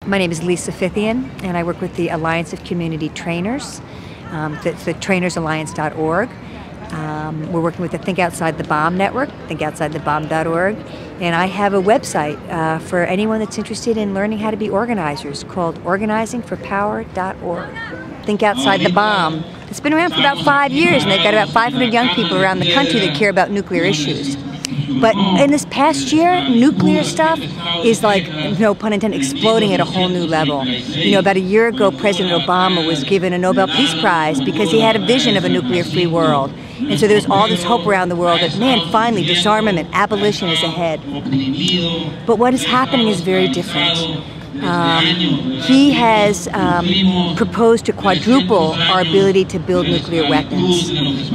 My name is Lisa Fithian, and I work with the Alliance of Community Trainers, the trainersalliance.org. We're working with the Think Outside the Bomb network, thinkoutsidethebomb.org, and I have a website for anyone that's interested in learning how to be organizers called organizingforpower.org. Think Outside the Bomb. It's been around for about 5 years, and they've got about 500 young people around the country that care about nuclear issues. But in this past year, nuclear stuff is like, no pun intended, exploding at a whole new level. You know, about a year ago, President Obama was given a Nobel Peace Prize because he had a vision of a nuclear-free world. And so there's all this hope around the world that, man, finally, disarmament, abolition is ahead. But what is happening is very different. He has proposed to quadruple our ability to build nuclear weapons.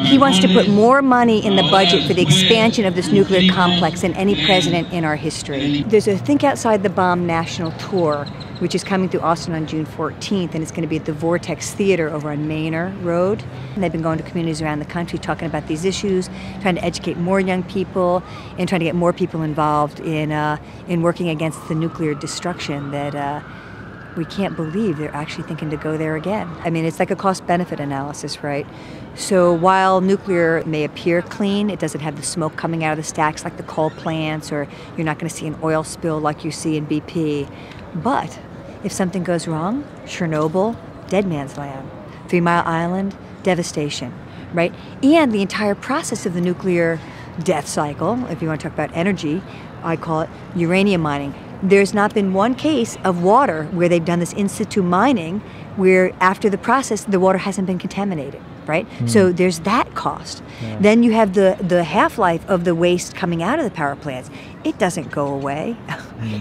He wants to put more money in the budget for the expansion of this nuclear complex than any president in our history. There's a Think Outside the Bomb national tour, which is coming through Austin on June 14th, and it's going to be at the Vortex Theater over on Manor Road. And they've been going to communities around the country talking about these issues, trying to educate more young people, and trying to get more people involved in working against the nuclear destruction that we can't believe they're actually thinking to go there again. I mean, it's like a cost-benefit analysis, right? So while nuclear may appear clean, it doesn't have the smoke coming out of the stacks like the coal plants, or you're not going to see an oil spill like you see in BP. But if something goes wrong, Chernobyl, dead man's land. 3 Mile Island, devastation, right? And the entire process of the nuclear death cycle, if you want to talk about energy, I call it uranium mining. There's not been one case of water where they've done this in situ mining where after the process the water hasn't been contaminated, right? So there's that cost. Yeah. Then you have the half-life of the waste coming out of the power plants. It doesn't go away,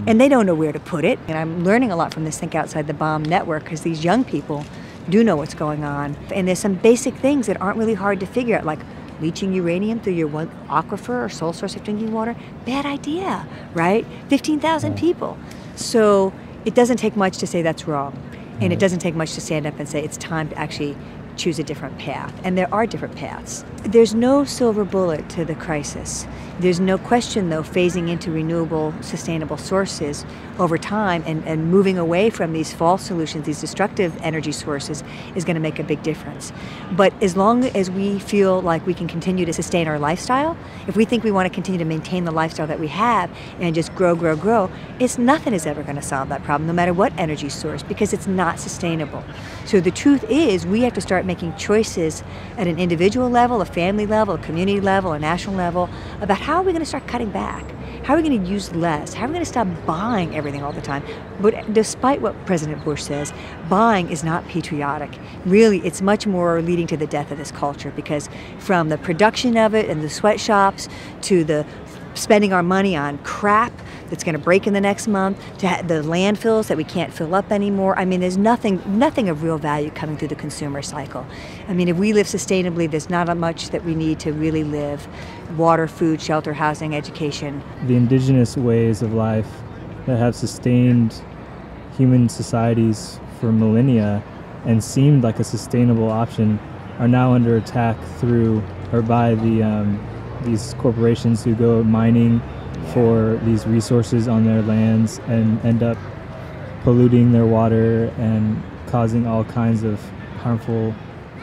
and they don't know where to put it. And I'm learning a lot from this Think Outside the Bomb network because these young people do know what's going on. And there's some basic things that aren't really hard to figure out, like leaching uranium through your one aquifer or sole source of drinking water. Bad idea, right? 15,000 people. So it doesn't take much to say that's wrong. And it doesn't take much to stand up and say it's time to actually choose a different path. And there are different paths. There's no silver bullet to the crisis. There's no question, though, phasing into renewable, sustainable sources over time and moving away from these false solutions, these destructive energy sources, is going to make a big difference. But as long as we feel like we can continue to sustain our lifestyle, if we think we want to continue to maintain the lifestyle that we have and just grow, nothing is ever going to solve that problem, no matter what energy source, because it's not sustainable. So the truth is, we have to start making choices at an individual level, a family level, a community level, a national level, about how are we going to start cutting back? How are we going to use less? How are we going to stop buying everything all the time? But despite what President Bush says, buying is not patriotic. Really, it's much more leading to the death of this culture, because from the production of it and the sweatshops to the spending our money on crap that's going to break in the next month, to the landfills that we can't fill up anymore. I mean, there's nothing of real value coming through the consumer cycle. I mean, if we live sustainably, there's not much that we need to really live. Water, food, shelter, housing, education. The indigenous ways of life that have sustained human societies for millennia and seemed like a sustainable option are now under attack through or by these corporations who go mining for these resources on their lands and end up polluting their water and causing all kinds of harmful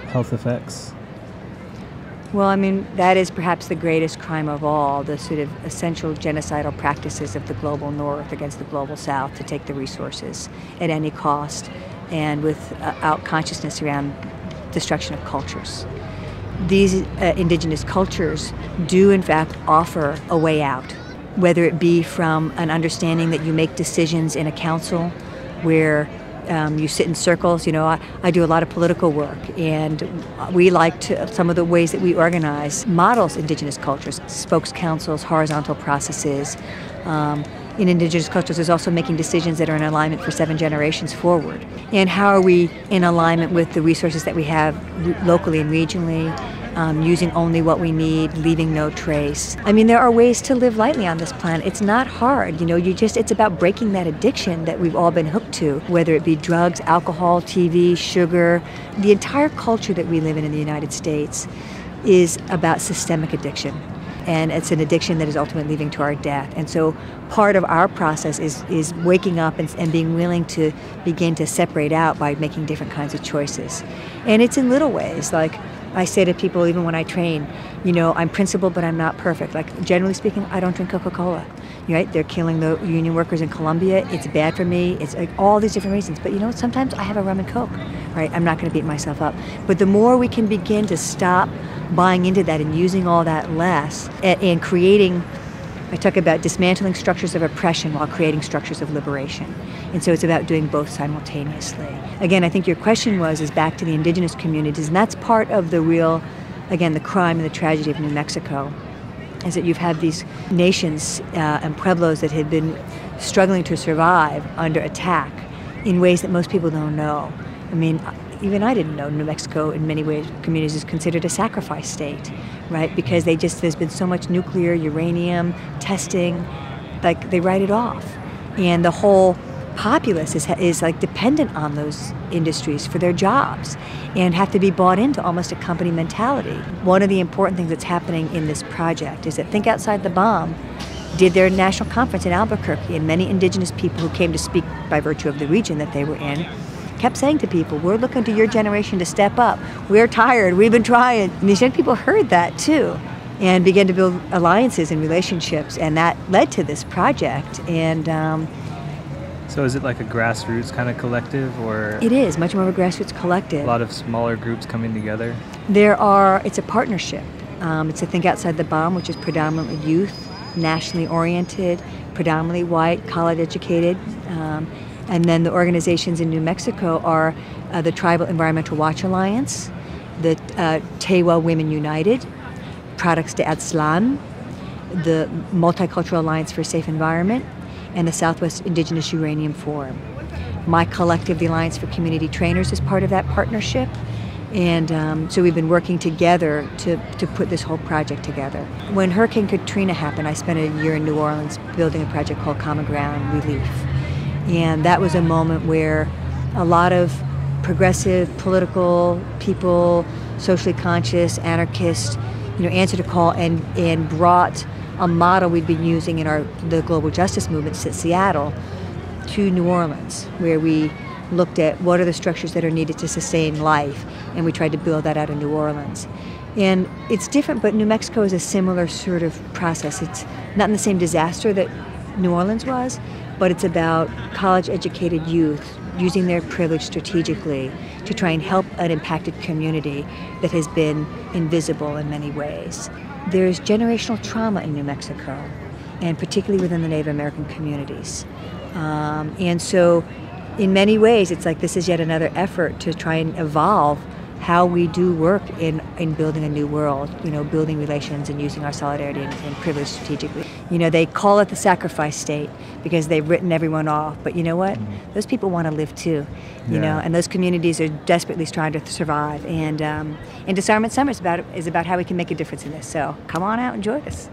health effects. Well, I mean, that is perhaps the greatest crime of all, the sort of essential genocidal practices of the global north against the global south to take the resources at any cost and without consciousness around destruction of cultures. These indigenous cultures do, in fact, offer a way out, whether it be from an understanding that you make decisions in a council where you sit in circles. You know, I do a lot of political work, and we like to, some of the ways that we organize models indigenous cultures, spokes councils, horizontal processes. In indigenous cultures, there's also making decisions that are in alignment for 7 generations forward. And how are we in alignment with the resources that we have locally and regionally, using only what we need, leaving no trace. I mean, there are ways to live lightly on this planet. It's not hard, you know, it's about breaking that addiction that we've all been hooked to, whether it be drugs, alcohol, TV, sugar. The entire culture that we live in the United States is about systemic addiction. And it's an addiction that is ultimately leading to our death. And so part of our process is waking up and being willing to begin to separate out by making different kinds of choices. And it's in little ways. Like I say to people, even when I train, you know, I'm principled, but I'm not perfect. Like generally speaking, I don't drink Coca-Cola. Right? They're killing the union workers in Colombia. It's bad for me. It's like all these different reasons. But you know, sometimes I have a rum and Coke. Right? I'm not going to beat myself up. But the more we can begin to stop buying into that and using all that less and creating, I talk about dismantling structures of oppression while creating structures of liberation. And so it's about doing both simultaneously. Again, I think your question is back to the indigenous communities, and that's part of the real, again, the crime and the tragedy of New Mexico, is that you've had these nations and pueblos that had been struggling to survive under attack in ways that most people don't know. I mean, even I didn't know New Mexico in many ways communities is considered a sacrifice state, right? Because there's been so much nuclear, uranium testing, like they write it off. And the whole populace is like dependent on those industries for their jobs and have to be bought into almost a company mentality. One of the important things that's happening in this project is that Think Outside the Bomb did their national conference in Albuquerque, and many indigenous people who came to speak by virtue of the region that they were in kept saying to people, we're looking to your generation to step up. We're tired, we've been trying. And these young people heard that too and began to build alliances and relationships, and that led to this project. And so is it like a grassroots kind of collective, or? It is much more of a grassroots collective. A lot of smaller groups coming together? It's a partnership. It's a Think Outside the Bomb, which is predominantly youth, nationally oriented, predominantly white, college educated. And then the organizations in New Mexico are the Tribal Environmental Watch Alliance, the Tewa Women United, Products de Aztlán, the Multicultural Alliance for a Safe Environment, and the Southwest Indigenous Uranium Forum. My collective, the Alliance for Community Trainers, is part of that partnership. And so we've been working together to put this whole project together. When Hurricane Katrina happened, I spent a year in New Orleans building a project called Common Ground Relief. And that was a moment where a lot of progressive political people, socially conscious, anarchists, answered a call and brought a model we'd been using in the global justice movements at Seattle to New Orleans, where we looked at what are the structures that are needed to sustain life, and we tried to build that out in New Orleans. And it's different, but New Mexico is a similar sort of process. It's not in the same disaster that New Orleans was, but it's about college-educated youth using their privilege strategically to try and help an impacted community that has been invisible in many ways. There's generational trauma in New Mexico, and particularly within the Native American communities. And so in many ways, it's like this is yet another effort to try and evolve how we do work in building a new world, building relations and using our solidarity and privilege strategically. They call it the sacrifice state because they've written everyone off, but you know what? Mm-hmm. Those people want to live too, and those communities are desperately trying to survive. And Disarmament Summer is about how we can make a difference in this. So come on out and join us.